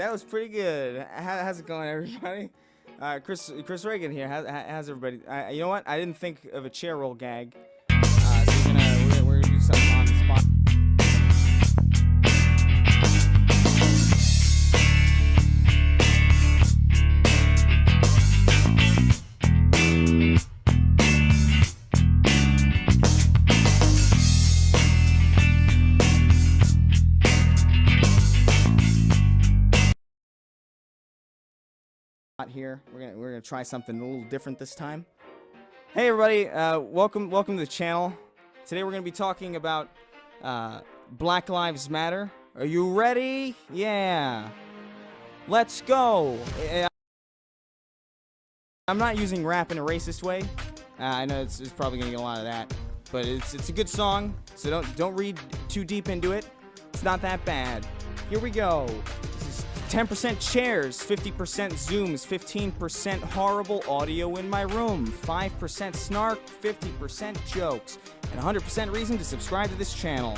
That was pretty good. How's it going, everybody? Chris Reagan here. How's everybody? You know what? I didn't think of a chair roll gag. So we're gonna do something on the spot. Here we're gonna try something a little different this time. Hey everybody, welcome to the channel. Today we're gonna be talking about Black Lives Matter. Are you ready? Yeah, let's go. I'm not using rap in a racist way. I know it's probably gonna get a lot of that, but it's a good song, so don't read too deep into it. It's not that bad. Here we go. 10% chairs, 50% zooms, 15% horrible audio in my room, 5% snark, 50% jokes, and 100% reason to subscribe to this channel.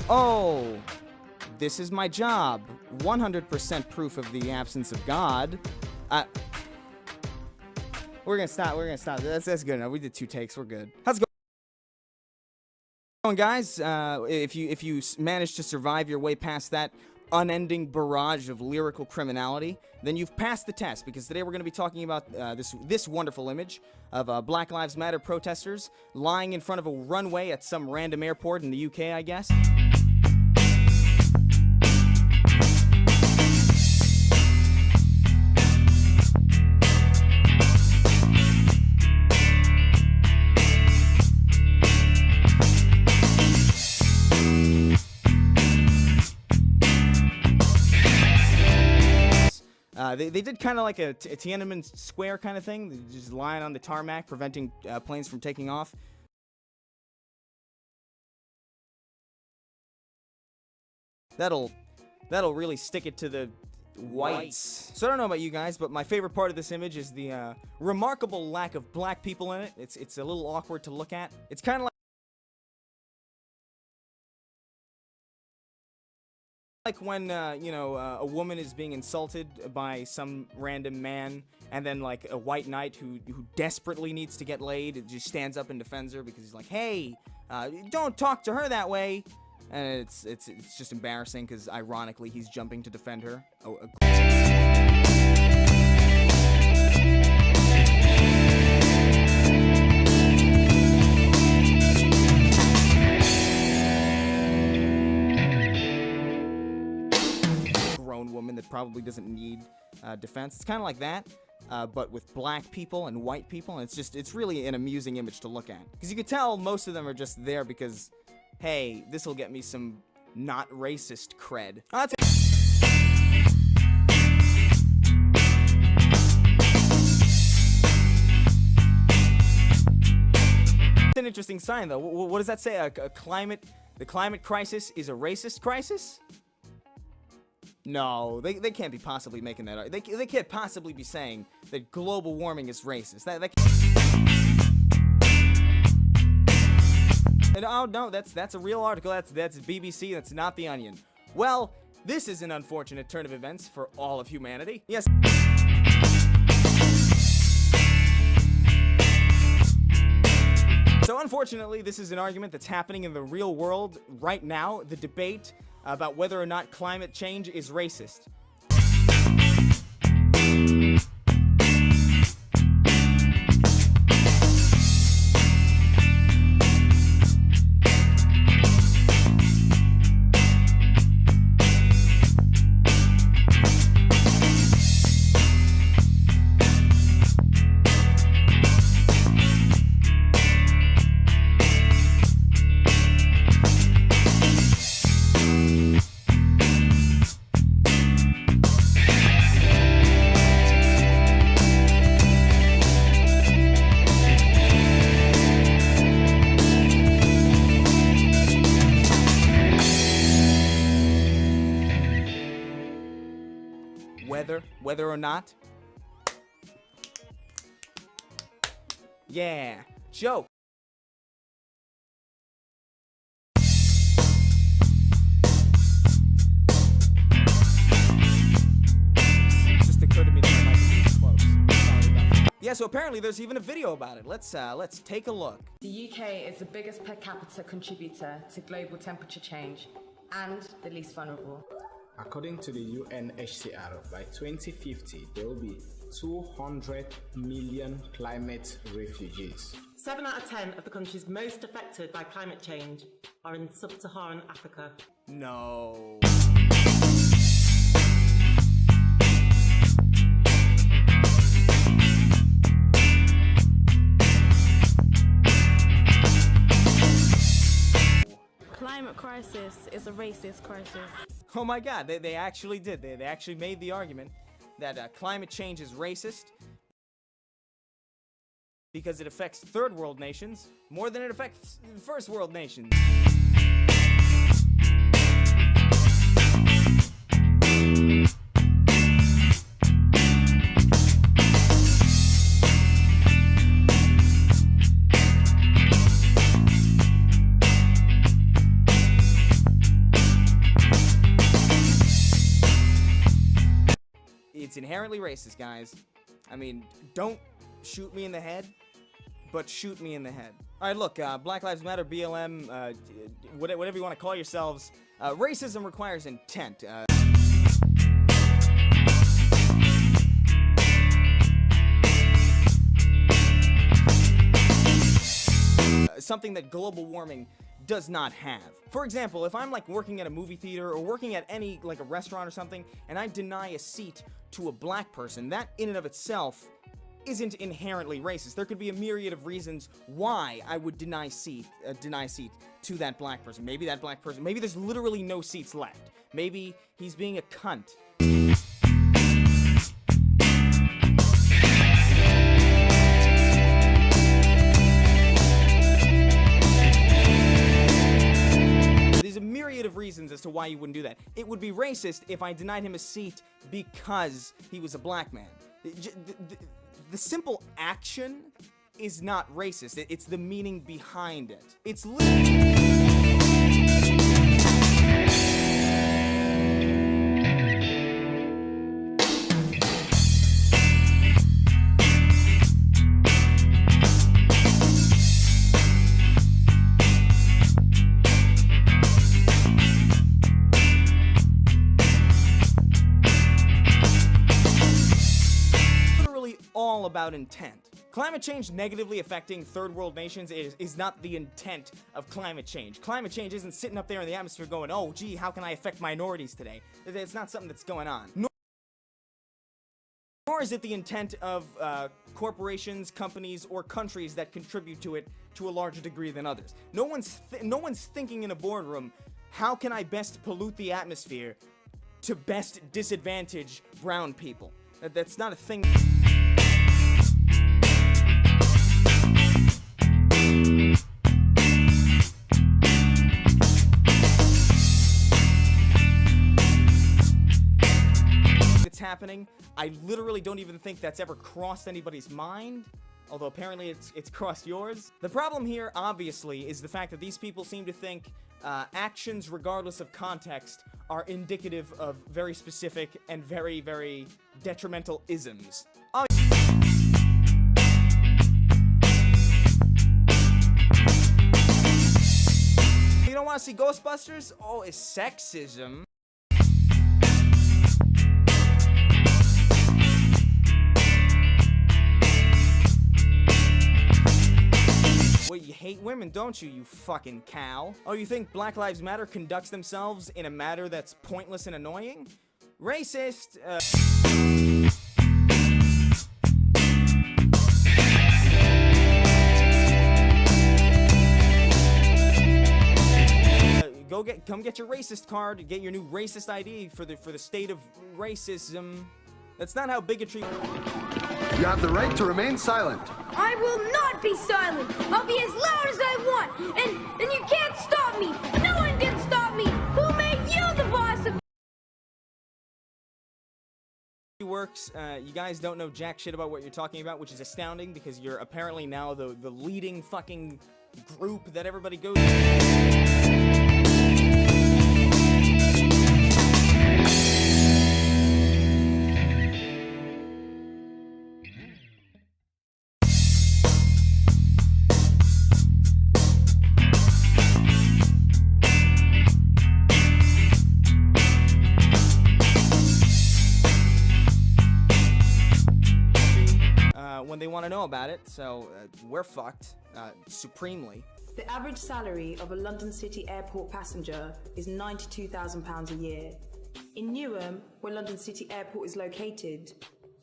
Oh, this is my job. 100% proof of the absence of God. We're gonna stop. That's good enough. We did 2 takes. We're good. How's it going, guys? If you managed to survive your way past that unending barrage of lyrical criminality, then you've passed the test, because today we're going to be talking about this wonderful image of Black Lives Matter protesters lying in front of a runway at some random airport in the UK, I guess. They did kind of like a Tiananmen Square kind of thing, just lying on the tarmac, preventing planes from taking off. That'll really stick it to the whites. So I don't know about you guys, but my favorite part of this image is the remarkable lack of black people in it. It's a little awkward to look at. It's kind of like when, a woman is being insulted by some random man, and then, like, a white knight who desperately needs to get laid, it just stands up and defends her because he's like, hey, don't talk to her that way. And it's just embarrassing because, ironically, he's jumping to defend her. Woman that probably doesn't need defense. It's kind of like that, but with black people and white people, and it's really an amusing image to look at, because you can tell most of them are just there because, hey, this will get me some not racist cred. Oh, that's an interesting sign, though. What does that say? The climate crisis is a racist crisis? No, they can't be possibly making that. They can't possibly be saying that global warming is racist. Oh no, that's a real article. That's BBC. That's not The Onion. Well, this is an unfortunate turn of events for all of humanity. Yes. So unfortunately, this is an argument that's happening in the real world right now. The debate about whether or not climate change is racist. Whether or not. Yeah, joke. Yeah, so apparently there's even a video about it. Let's take a look. The UK is the biggest per capita contributor to global temperature change and the least vulnerable. According to the UNHCR, by 2050, there will be 200 million climate refugees. 7 out of 10 of the countries most affected by climate change are in sub-Saharan Africa. No. Climate crisis is a racist crisis. Oh my god, they actually did. They actually made the argument that climate change is racist because it affects third world nations more than it affects first world nations. It's inherently racist, guys. I mean, don't shoot me in the head, but shoot me in the head. All right, look, Black Lives Matter, BLM, whatever you want to call yourselves, racism requires intent. Something that global warming does not have. For example, if I'm like working at a movie theater or working at any like a restaurant or something and I deny a seat to a black person, that in and of itself isn't inherently racist. There could be a myriad of reasons why I would deny seat to that black person. Maybe that black person, maybe there's literally no seats left. Maybe he's being a cunt. Of reasons as to why you wouldn't do that. It would be racist if I denied him a seat because he was a black man. The simple action is not racist. It's the meaning behind it. It's all about intent. Climate change negatively affecting third world nations is not the intent of climate change. Climate change isn't sitting up there in the atmosphere going, oh gee, how can I affect minorities today? It's not something that's going on. Nor is it the intent of corporations, companies, or countries that contribute to it to a larger degree than others. No one's thinking in a boardroom, how can I best pollute the atmosphere to best disadvantage brown people? That's not a thing. Happening. I literally don't even think that's ever crossed anybody's mind, although apparently it's crossed yours. The problem here, obviously, is the fact that these people seem to think actions, regardless of context, are indicative of very specific and very, very detrimental isms. You don't want to see Ghostbusters? Oh, it's sexism. Well, you hate women, don't you, you fucking cow? Oh, you think Black Lives Matter conducts themselves in a manner that's pointless and annoying? Racist, come get your racist card, get your new racist ID for the state of racism. That's not how bigotry... You have the right to remain silent. I will not be silent. I'll be as loud as I want, and you can't stop me. No one can stop me. Who made you the boss of... Works. You guys don't know jack shit about what you're talking about, which is astounding because you're apparently now the leading fucking group that everybody goes to. want to know about it, so we're fucked, supremely. The average salary of a London City airport passenger is £92,000 a year. In Newham, where London City Airport is located,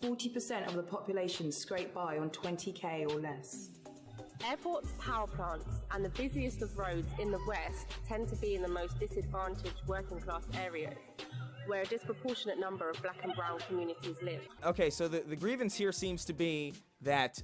40% of the population scrape by on 20k or less. Airports, power plants, and the busiest of roads in the West tend to be in the most disadvantaged working class areas, where a disproportionate number of black and brown communities live. Okay, so the grievance here seems to be that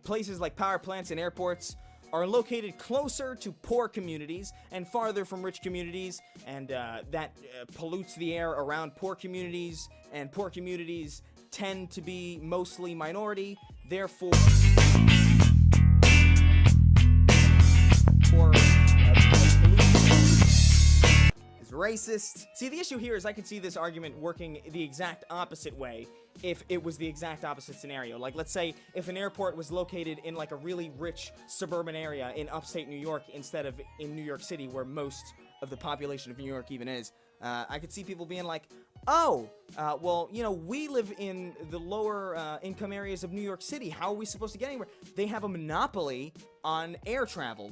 places like power plants and airports are located closer to poor communities and farther from rich communities, and that pollutes the air around poor communities, and poor communities tend to be mostly minority, therefore is racist. See, the issue here is I could see this argument working the exact opposite way if it was the exact opposite scenario. Like, let's say if an airport was located in like a really rich suburban area in upstate New York instead of in New York City, where most of the population of New York even is. I could see people being like, oh, well, you know, we live in the lower income areas of New York City. How are we supposed to get anywhere? They have a monopoly on air travel.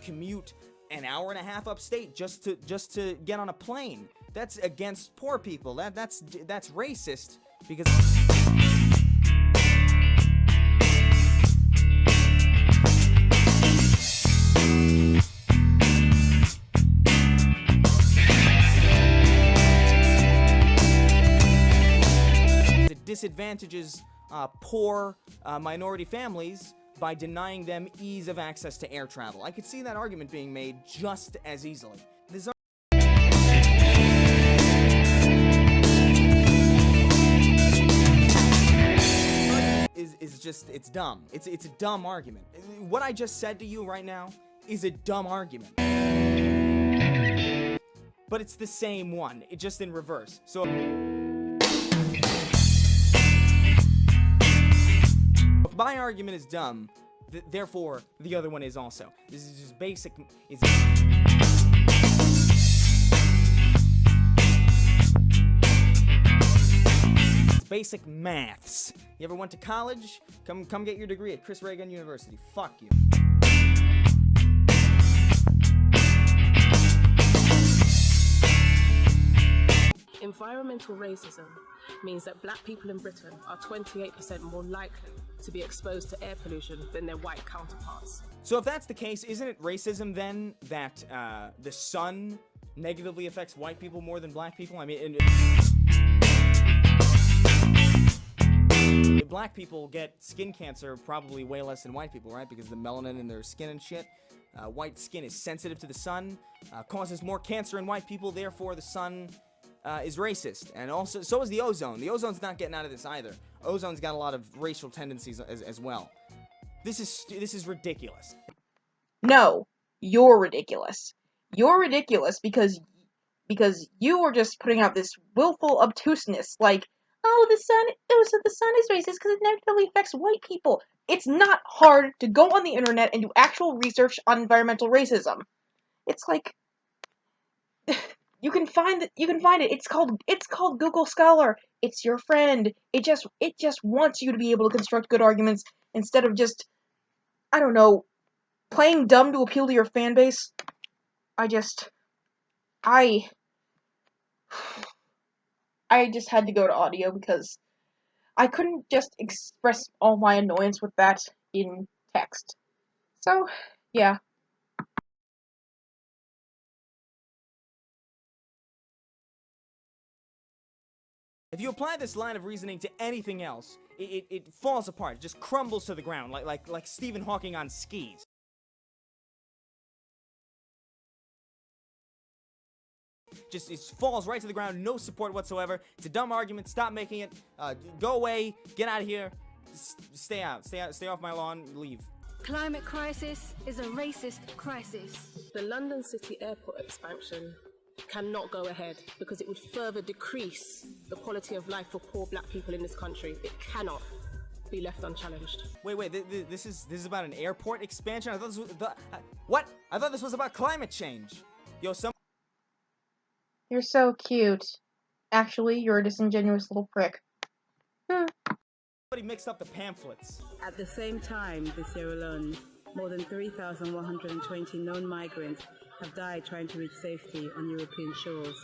Commute an hour and a half upstate just to get on a plane. That's against poor people. That's racist because it disadvantages poor minority families by denying them ease of access to air travel. I could see that argument being made just as easily. This is just, it's dumb. It's a dumb argument. What I just said to you right now is a dumb argument. But it's the same one, just in reverse. So my argument is dumb, therefore the other one is also. This is just basic. It's basic maths. You ever went to college? Come get your degree at Chris Reagan University. Fuck you. Environmental racism means that black people in Britain are 28% more likely to be exposed to air pollution than their white counterparts. So if that's the case, isn't it racism then that the sun negatively affects white people more than black people? I mean, black people get skin cancer probably way less than white people, right? Because of the melanin in their skin and shit. White skin is sensitive to the sun, causes more cancer in white people, therefore the sun is racist. And also, so is the ozone. The ozone's not getting out of this either. Ozone's got a lot of racial tendencies as well. This is ridiculous. No, you're ridiculous. You're ridiculous because you were just putting out this willful obtuseness, like, oh, the sun is racist because it negatively affects white people. It's not hard to go on the internet and do actual research on environmental racism. It's like you can find it. It's called Google Scholar. It's your friend. It just wants you to be able to construct good arguments instead of just, I don't know, playing dumb to appeal to your fan base. I just had to go to audio because I couldn't just express all my annoyance with that in text. So, yeah. If you apply this line of reasoning to anything else, it falls apart. It just crumbles to the ground, like Stephen Hawking on skis. Just it falls right to the ground, no support whatsoever. It's a dumb argument. Stop making it. Go away. Get out of here. Stay out. Stay off my lawn. Leave. Climate crisis is a racist crisis. The London City Airport expansion cannot go ahead because it would further decrease the quality of life for poor black people in this country. It cannot be left unchallenged. Wait, this is about an airport expansion? I thought this was what? I thought this was about climate change. Yo, You're so cute. Actually, you're a disingenuous little prick. somebody mixed up the pamphlets. At the same time, this year alone, more than 3,120 known migrants have died trying to reach safety on European shores,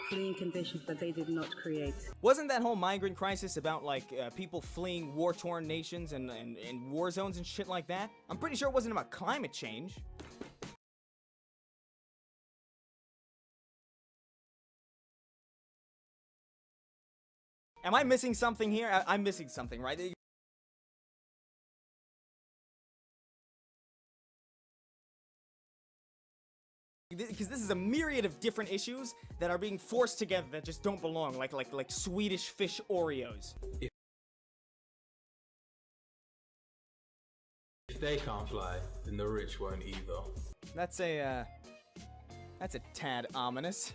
fleeing conditions that they did not create. Wasn't that whole migrant crisis about, like, people fleeing war-torn nations and war zones and shit like that? I'm pretty sure it wasn't about climate change. Am I missing something here? I'm missing something, right? Because this is a myriad of different issues that are being forced together that just don't belong, like Swedish fish Oreos. If they can't fly, then the rich won't either. That's a tad ominous.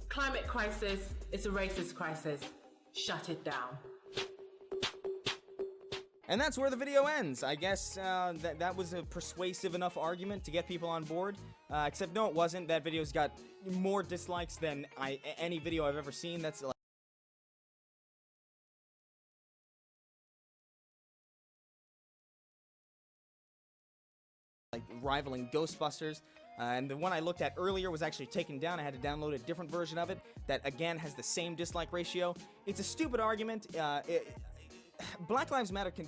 Climate crisis is a racist crisis. Shut it down. And that's where the video ends. I guess that was a persuasive enough argument to get people on board. Except no, it wasn't. That video's got more dislikes than any video I've ever seen. That's like rivaling Ghostbusters. And the one I looked at earlier was actually taken down. I had to download a different version of it that, again, has the same dislike ratio. It's a stupid argument. Black Lives Matter can